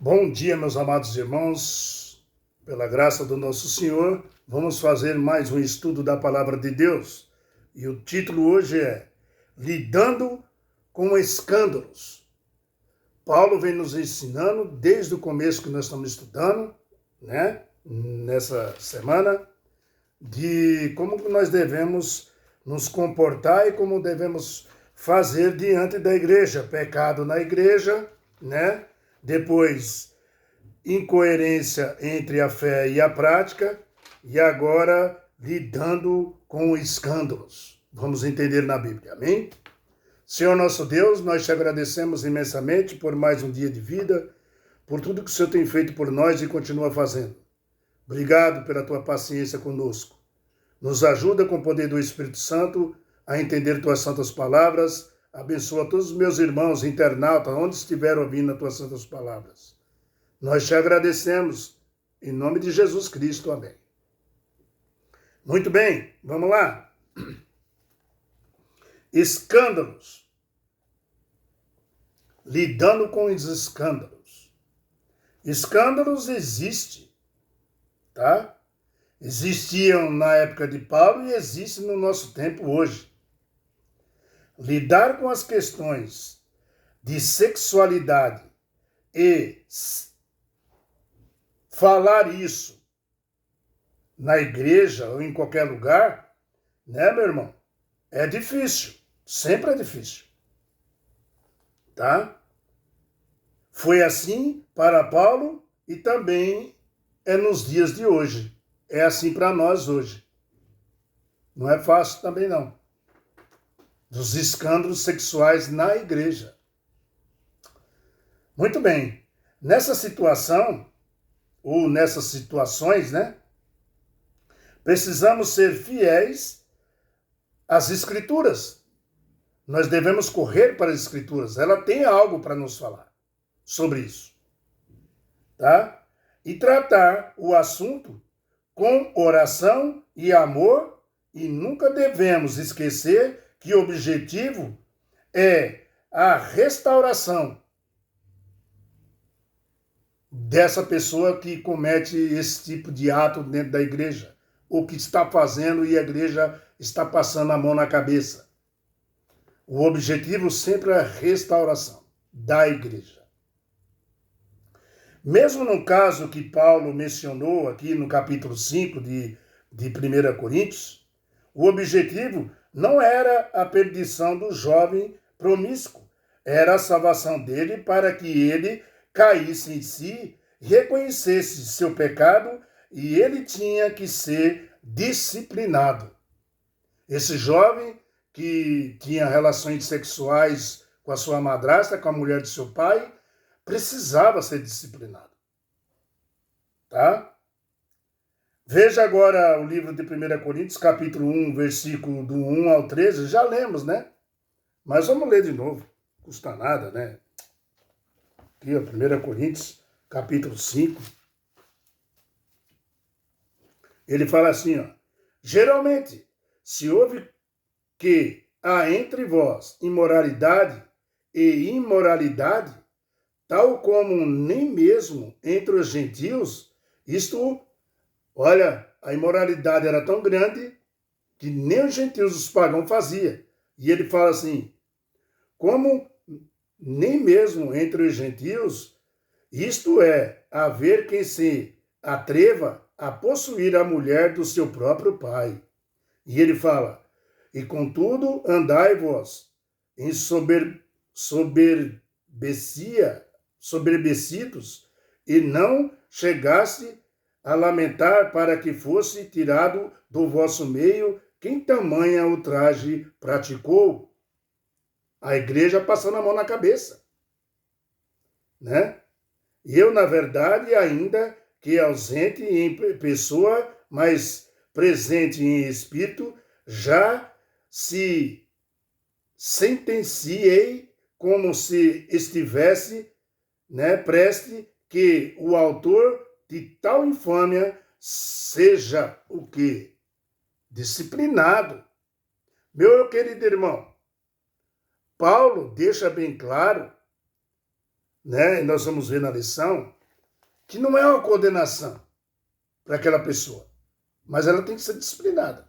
Bom dia, meus amados irmãos. Pela graça do nosso Senhor, vamos fazer mais um estudo da Palavra de Deus. E o título hoje é Lidando com Escândalos. Paulo vem nos ensinando, desde o começo que nós estamos estudando, nessa semana, de como nós devemos nos comportar e como devemos fazer diante da igreja. Pecado na igreja, Depois, incoerência entre a fé e a prática, e agora lidando com escândalos. Vamos entender na Bíblia, amém? Senhor nosso Deus, nós te agradecemos imensamente por mais um dia de vida, por tudo que o Senhor tem feito por nós e continua fazendo. Obrigado pela tua paciência conosco. Nos ajuda com o poder do Espírito Santo a entender tuas santas palavras. Abençoa todos os meus irmãos internautas, onde estiver ouvindo as tuas santas palavras. Nós te agradecemos, em nome de Jesus Cristo, amém. Muito bem, vamos lá. Escândalos. Lidando com os escândalos. Escândalos existem, tá? Existiam na época de Paulo e existem no nosso tempo hoje. Lidar com as questões de sexualidade e falar isso na igreja ou em qualquer lugar, meu irmão? É difícil. Sempre é difícil. Tá? Foi assim para Paulo e também é nos dias de hoje. É assim para nós hoje. Não é fácil também, não. Dos escândalos sexuais na igreja. Muito bem. Nessa situação, ou nessas situações, precisamos ser fiéis às Escrituras. Nós devemos correr para as Escrituras. Ela tem algo para nos falar sobre isso. Tá? E tratar o assunto com oração e amor, e nunca devemos esquecer que o objetivo é a restauração dessa pessoa que comete esse tipo de ato dentro da igreja, ou que está fazendo e a igreja está passando a mão na cabeça. O objetivo sempre é a restauração da igreja. Mesmo no caso que Paulo mencionou aqui no capítulo 5 de 1 Coríntios, o objetivo não era a perdição do jovem promíscuo, era a salvação dele para que ele caísse em si, reconhecesse seu pecado e ele tinha que ser disciplinado. Esse jovem que tinha relações sexuais com a sua madrasta, com a mulher de seu pai, precisava ser disciplinado. Tá? Veja agora o livro de 1 Coríntios, capítulo 1, versículo do 1 ao 13. Já lemos, Mas vamos ler de novo. Não custa nada, Aqui, 1 Coríntios, capítulo 5. Ele fala assim, geralmente, se houve que há entre vós imoralidade e imoralidade, tal como nem mesmo entre os gentios, olha, a imoralidade era tão grande que nem os gentios, os pagãos, faziam. E ele fala assim, como nem mesmo entre os gentios, isto é, haver quem se atreva a possuir a mulher do seu próprio pai. E ele fala, e contudo andai vós em soberbecidos, e não chegasse a lamentar para que fosse tirado do vosso meio quem tamanha ultraje praticou. A igreja passando a mão na cabeça. Eu, na verdade, ainda que ausente em pessoa, mas presente em espírito, já se sentenciei como se estivesse, preste que o autor de tal infâmia seja o quê? Disciplinado. Meu querido irmão, Paulo deixa bem claro, nós vamos ver na lição, que não é uma condenação para aquela pessoa, mas ela tem que ser disciplinada.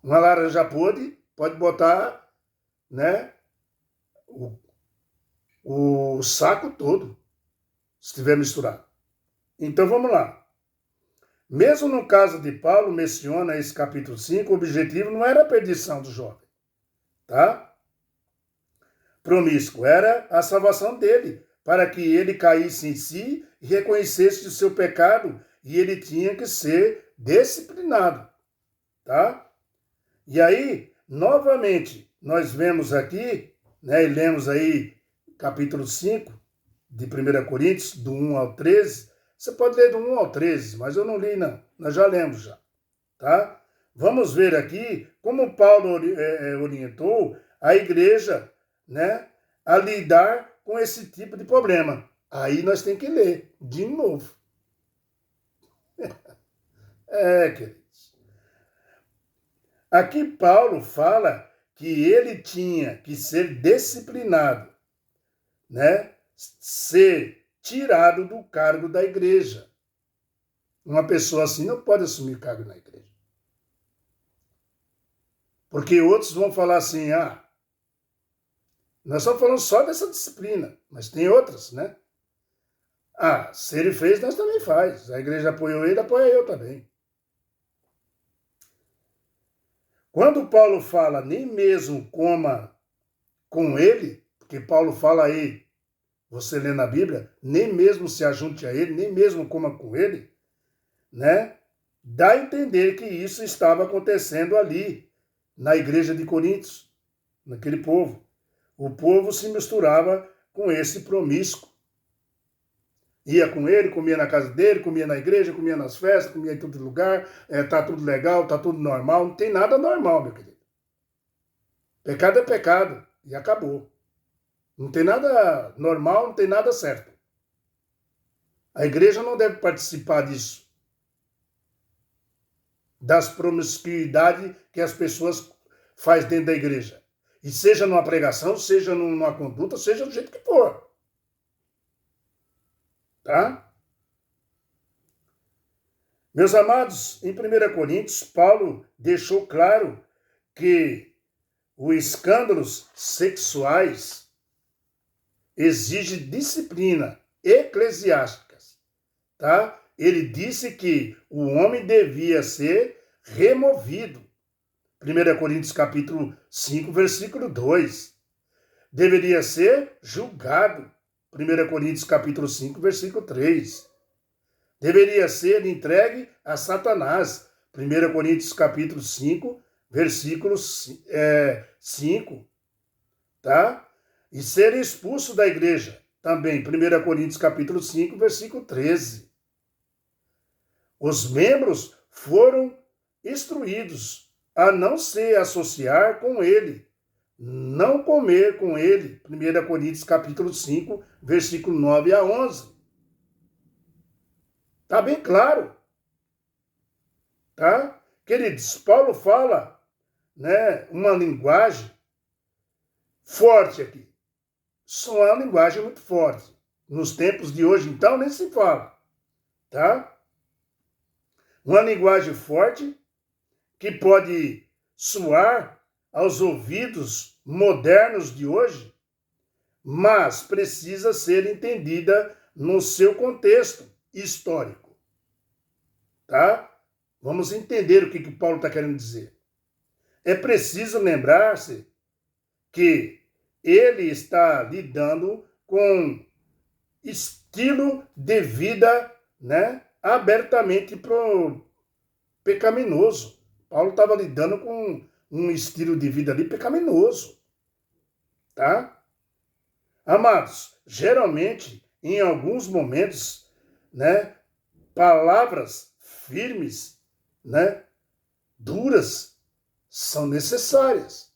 Uma laranja podre pode botar, né, o saco todo, se estiver misturado. Então vamos lá. Mesmo no caso de Paulo, menciona esse capítulo 5, o objetivo não era a perdição do jovem, tá? Promíscuo, era a salvação dele, para que ele caísse em si e reconhecesse o seu pecado, e ele tinha que ser disciplinado, tá? E aí, novamente, nós vemos aqui, né, e lemos aí capítulo 5 de 1 Coríntios, do 1 ao 13. Você pode ler do 1 ao 13, mas eu não li, não. Nós já lemos já, tá? Vamos ver aqui como Paulo orientou a igreja, né, a lidar com esse tipo de problema. Aí nós temos que ler de novo. Queridos. Aqui Paulo fala que ele tinha que ser disciplinado, né? Ser tirado do cargo da igreja. Uma pessoa assim não pode assumir cargo na igreja. Porque outros vão falar assim, nós estamos falando só dessa disciplina, mas tem outras, né? Se ele fez, nós também faz. A igreja apoiou ele, apoia eu também. Quando Paulo fala, nem mesmo coma com ele, porque Paulo fala aí, você lê na Bíblia, nem mesmo se ajunte a ele, nem mesmo coma com ele, né? Dá a entender que isso estava acontecendo ali, na igreja de Coríntios, naquele povo. O povo se misturava com esse promíscuo. Ia com ele, comia na casa dele, comia na igreja, comia nas festas, comia em todo lugar, tá tudo legal, tá tudo normal. Não tem nada normal, meu querido. Pecado é pecado e acabou. Não tem nada normal, não tem nada certo. A igreja não deve participar disso. Das promiscuidades que as pessoas fazem dentro da igreja. E seja numa pregação, seja numa conduta, seja do jeito que for. Tá? Meus amados, em 1 Coríntios, Paulo deixou claro que os escândalos sexuais exigem disciplina eclesiástica, tá? Ele disse que o homem devia ser removido. 1 Coríntios capítulo 5, versículo 2. Deveria ser julgado. 1 Coríntios capítulo 5, versículo 3. Deveria ser entregue a Satanás. 1 Coríntios capítulo 5, versículo 5. Tá? E ser expulso da igreja. Também, 1 Coríntios capítulo 5, versículo 13. Os membros foram instruídos a não se associar com ele, não comer com ele. 1 Coríntios capítulo 5, versículo 9 a 11. Tá bem claro. Tá? Queridos, Paulo fala, né, uma linguagem forte aqui. Só é uma linguagem muito forte. Nos tempos de hoje, então, nem se fala. Tá? Uma linguagem forte que pode soar aos ouvidos modernos de hoje, mas precisa ser entendida no seu contexto histórico. Tá? Vamos entender o que Paulo está querendo dizer. É preciso lembrar-se que ele está lidando com estilo de vida, né, abertamente pecaminoso. Paulo estava lidando com um estilo de vida ali pecaminoso. Tá? Amados, geralmente, em alguns momentos, né, palavras firmes, né, duras, são necessárias.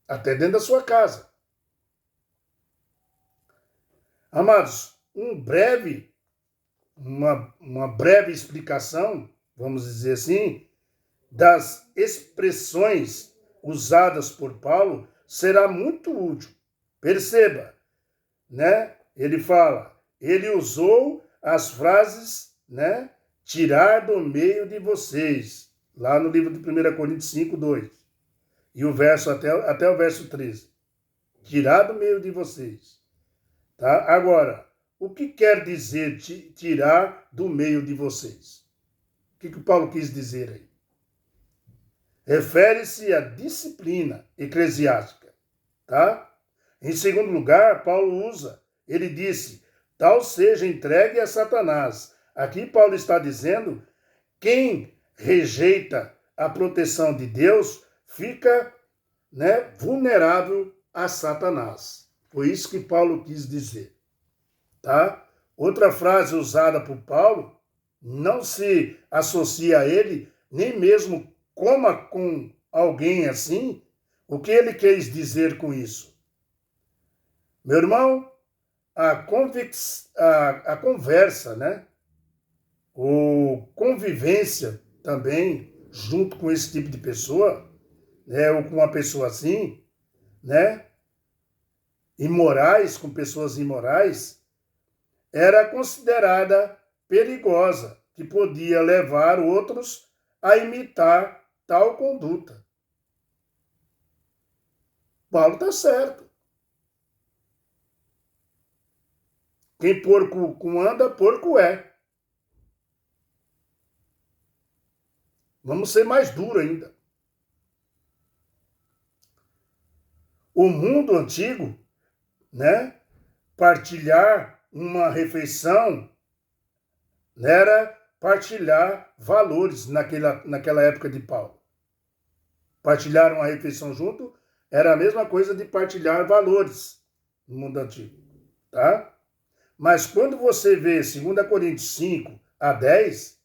Até dentro da sua casa. Amados, uma breve explicação, vamos dizer assim, das expressões usadas por Paulo será muito útil. Perceba, né? Ele fala ele usou as frases, né? Tirar do meio de vocês, lá no livro de 1 Coríntios 5, 2. E o verso até o verso 13. Tirar do meio de vocês. Tá? Agora, o que quer dizer tirar do meio de vocês? O que o Paulo quis dizer aí? Refere-se à disciplina eclesiástica. Tá? Em segundo lugar, Paulo ele disse, tal seja entregue a Satanás. Aqui Paulo está dizendo, quem rejeita a proteção de Deus fica, né, vulnerável a Satanás. Foi isso que Paulo quis dizer. Tá? Outra frase usada por Paulo, não se associa a ele, nem mesmo coma com alguém assim. O que ele quis dizer com isso? Meu irmão, a conversa, né? Ou convivência também, junto com esse tipo de pessoa, né? Ou com uma pessoa assim, né? Imorais, com pessoas imorais, era considerada perigosa, que podia levar outros a imitar tal conduta. Paulo está certo. Quem porco anda, porco é. Vamos ser mais duro ainda. O mundo antigo, né, partilhar uma refeição era partilhar valores naquela época de Paulo. Partilhar uma refeição junto era a mesma coisa de partilhar valores no mundo antigo, tá? Mas quando você vê 2 Coríntios 5 a 10,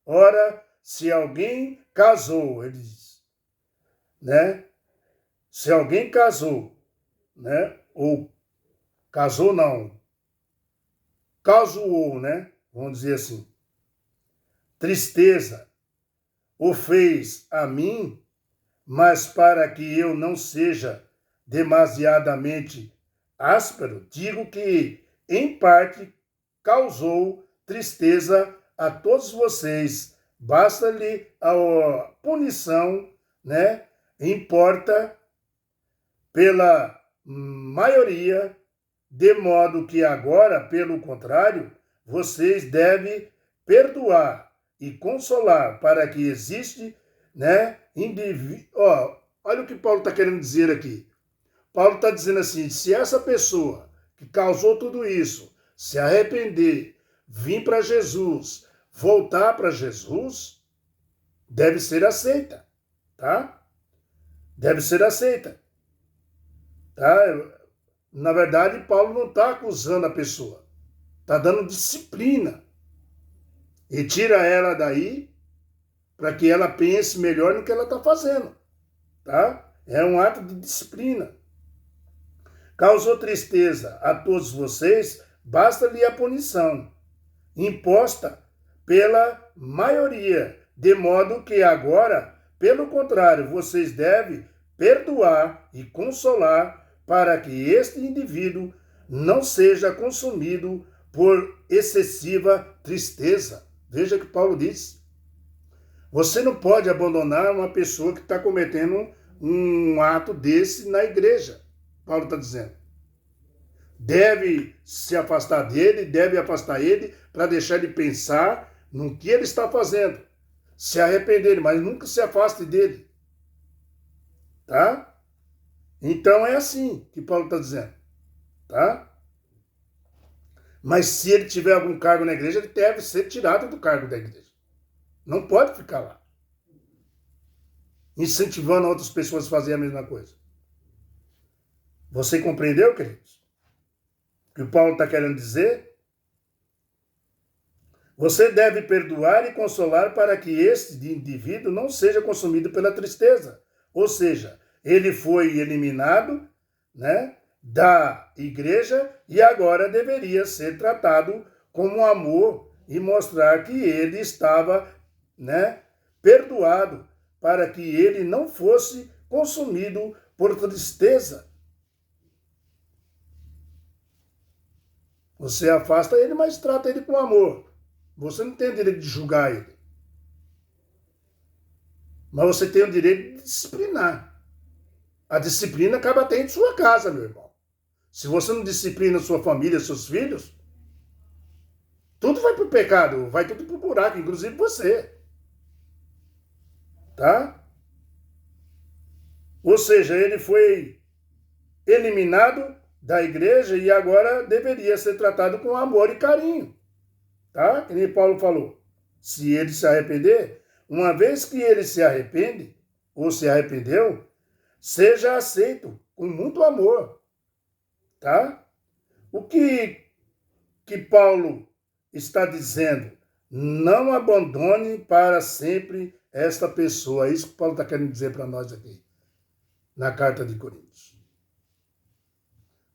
ora, se alguém casou, ele diz, né? Se alguém casou, né? Ou casou não, casuou, né? Vamos dizer assim. Tristeza o fez a mim, mas para que eu não seja demasiadamente áspero, digo que, em parte, causou tristeza a todos vocês. Basta-lhe a punição, né? Importa pela maioria, de modo que agora, pelo contrário, vocês devem perdoar e consolar para que existe, né, olha o que Paulo está querendo dizer aqui. Paulo está dizendo assim, se essa pessoa que causou tudo isso se arrepender, vir para Jesus, voltar para Jesus, deve ser aceita, tá? Deve ser aceita, tá? Na verdade, Paulo não está acusando a pessoa, está dando disciplina. E tira ela daí para que ela pense melhor no que ela está fazendo, tá? É um ato de disciplina. Causou tristeza a todos vocês, basta-lhe a punição, imposta pela maioria, de modo que agora, pelo contrário, vocês devem perdoar e consolar para que este indivíduo não seja consumido por excessiva tristeza. Veja o que Paulo diz. Você não pode abandonar uma pessoa que está cometendo um ato desse na igreja. Paulo está dizendo. Deve se afastar dele, deve afastar ele para deixar ele pensar no que ele está fazendo. Se arrepender, mas nunca se afaste dele. Tá? Então é assim que Paulo está dizendo. Tá? Mas se ele tiver algum cargo na igreja, ele deve ser tirado do cargo da igreja. Não pode ficar lá, incentivando outras pessoas a fazer a mesma coisa. Você compreendeu, queridos? O que o Paulo está querendo dizer? Você deve perdoar e consolar para que este indivíduo não seja consumido pela tristeza. Ou seja, ele foi eliminado, né, da igreja e agora deveria ser tratado como amor e mostrar que ele estava, né, perdoado, para que ele não fosse consumido por tristeza. Você afasta ele, mas trata ele com amor. Você não tem o direito de julgar ele. Mas você tem o direito de disciplinar. A disciplina acaba até em sua casa, meu irmão. Se você não disciplina sua família, seus filhos, tudo vai para o pecado, vai tudo para o buraco, inclusive você. Tá? Ou seja, ele foi eliminado da igreja e agora deveria ser tratado com amor e carinho. Tá? Que nem Paulo falou. Se ele se arrepender, uma vez que ele se arrepende, ou se arrependeu, seja aceito com muito amor. Tá? O que Paulo está dizendo? Não abandone para sempre esta pessoa. É isso que Paulo está querendo dizer para nós aqui, na carta de Coríntios.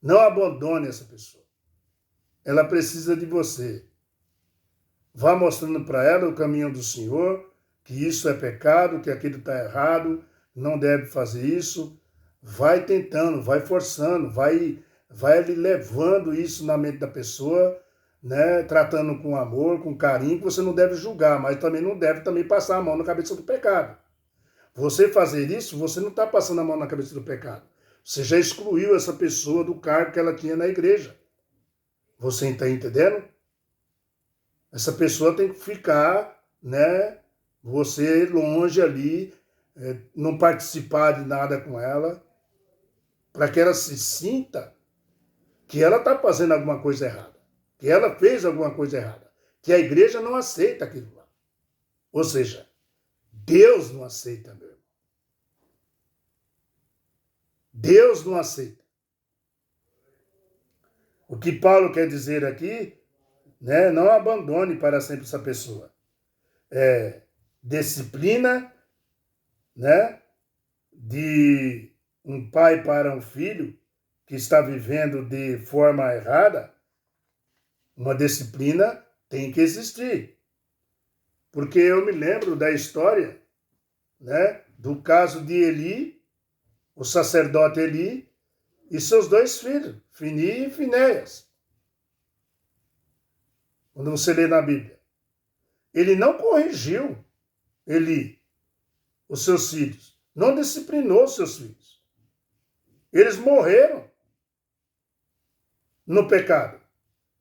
Não abandone essa pessoa. Ela precisa de você. Vá mostrando para ela o caminho do Senhor, que isso é pecado, que aquilo está errado, não deve fazer isso. Vai tentando, vai forçando, vai levando isso na mente da pessoa, né? Tratando com amor, com carinho, que você não deve julgar, mas também não deve também passar a mão na cabeça do pecado. Você fazer isso, você não está passando a mão na cabeça do pecado. Você já excluiu essa pessoa do cargo que ela tinha na igreja. Você está entendendo? Essa pessoa tem que ficar, né? Você longe ali, não participar de nada com ela, para que ela se sinta que ela está fazendo alguma coisa errada, que ela fez alguma coisa errada, que a igreja não aceita aquilo lá. Ou seja, Deus não aceita, meu irmão. Deus não aceita. O que Paulo quer dizer aqui, né? Não abandone para sempre essa pessoa. Disciplina, né? De um pai para um filho que está vivendo de forma errada, uma disciplina tem que existir. Porque eu me lembro da história, né? Do caso de Eli, o sacerdote Eli, e seus dois filhos, Fini e Finéias. Quando você lê na Bíblia. Ele não corrigiu Eli, os seus filhos. Não disciplinou os seus filhos. Eles morreram no pecado.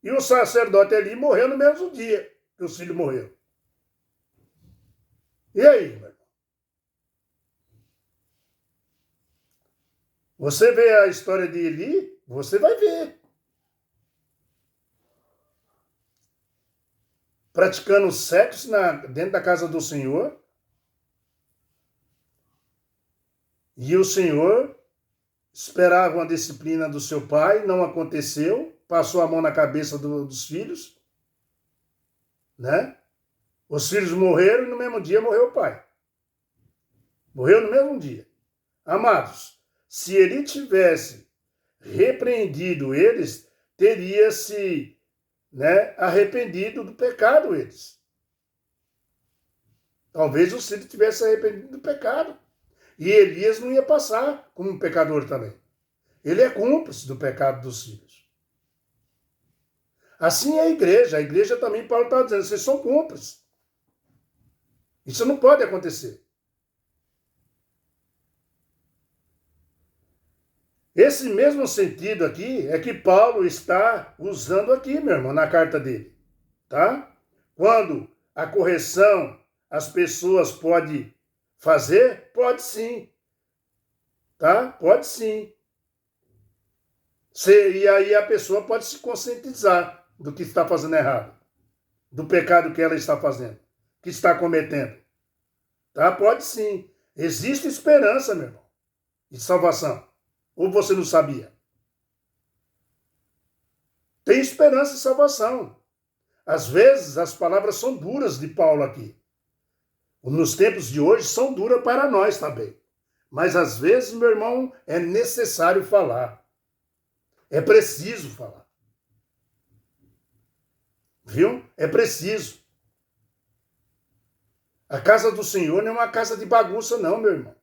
E o sacerdote Eli morreu no mesmo dia que os filhos morreram. E aí, meu irmão? Você vê a história de Eli, você vai ver. Praticando sexo dentro da casa do Senhor. E o Senhor esperava uma disciplina do seu pai, não aconteceu, passou a mão na cabeça dos filhos, né? Os filhos morreram e no mesmo dia morreu o pai. Morreu no mesmo dia. Amados, se ele tivesse repreendido eles, teria se, né, arrependido do pecado eles. Talvez os filhos tivessem arrependido do pecado. E Elias não ia passar como um pecador também. Ele é cúmplice do pecado dos filhos. Assim é a igreja. A igreja também, Paulo está dizendo, vocês são cúmplices. Isso não pode acontecer. Esse mesmo sentido aqui é que Paulo está usando aqui, meu irmão, na carta dele. Tá? Quando a correção as pessoas podem fazer? Pode sim. Tá? Pode sim. E aí a pessoa pode se conscientizar do que está fazendo errado. Do pecado que ela está fazendo. Que está cometendo. Tá? Pode sim. Existe esperança, meu irmão. De salvação. Ou você não sabia? Tem esperança de salvação. Às vezes as palavras são duras de Paulo aqui. Nos tempos de hoje são duras para nós também. Mas às vezes, meu irmão, é necessário falar. É preciso falar. Viu? É preciso. A casa do Senhor não é uma casa de bagunça não, meu irmão.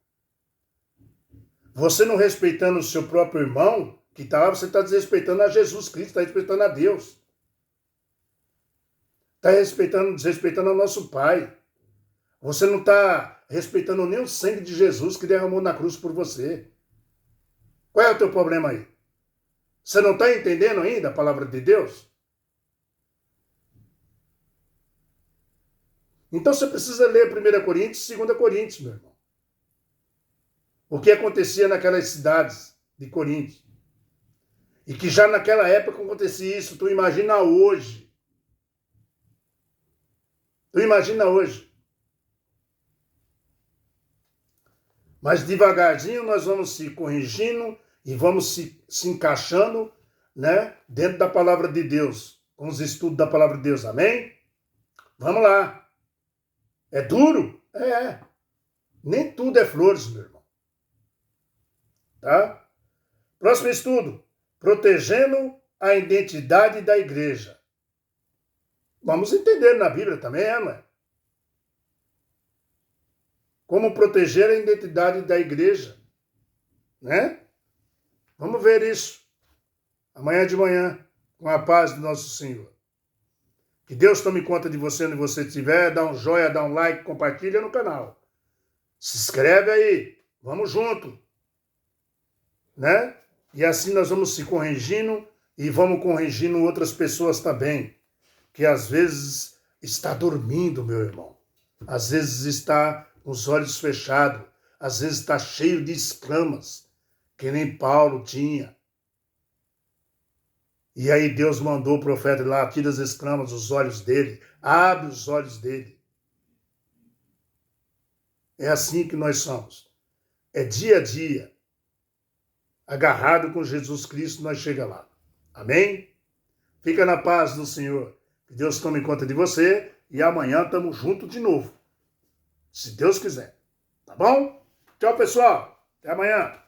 Você não respeitando o seu próprio irmão, que tá lá, você está desrespeitando a Jesus Cristo, está respeitando a Deus. Está desrespeitando o nosso Pai. Você não está respeitando nem o sangue de Jesus que derramou na cruz por você. Qual é o teu problema aí? Você não está entendendo ainda a palavra de Deus? Então você precisa ler 1 Coríntios e 2 Coríntios, meu irmão. O que acontecia naquelas cidades de Corinto. E que já naquela época acontecia isso. Tu imagina hoje. Tu imagina hoje. Mas devagarzinho nós vamos se corrigindo e vamos se encaixando, né, dentro da palavra de Deus. Com os estudos da palavra de Deus. Amém? Vamos lá. É duro? É. Nem tudo é flores, meu irmão. Tá? Próximo estudo. Protegendo a identidade da igreja. Vamos entender na Bíblia também, né? Como proteger a identidade da igreja. Né? Vamos ver isso. Amanhã de manhã, com a paz do nosso Senhor. Que Deus tome conta de você onde você estiver. Dá um joinha, dá um like, compartilha no canal. Se inscreve aí. Vamos junto. Né? E assim nós vamos se corrigindo e vamos corrigindo outras pessoas também. Que às vezes está dormindo, meu irmão. Às vezes está com os olhos fechados. Às vezes está cheio de escamas. Que nem Paulo tinha. E aí Deus mandou o profeta lá, tira as escamas dos olhos dele, abre os olhos dele. É assim que nós somos. É dia a dia. Agarrado com Jesus Cristo, nós chegamos lá. Amém? Fica na paz do Senhor. Que Deus tome conta de você e amanhã estamos juntos de novo. Se Deus quiser. Tá bom? Tchau, pessoal. Até amanhã.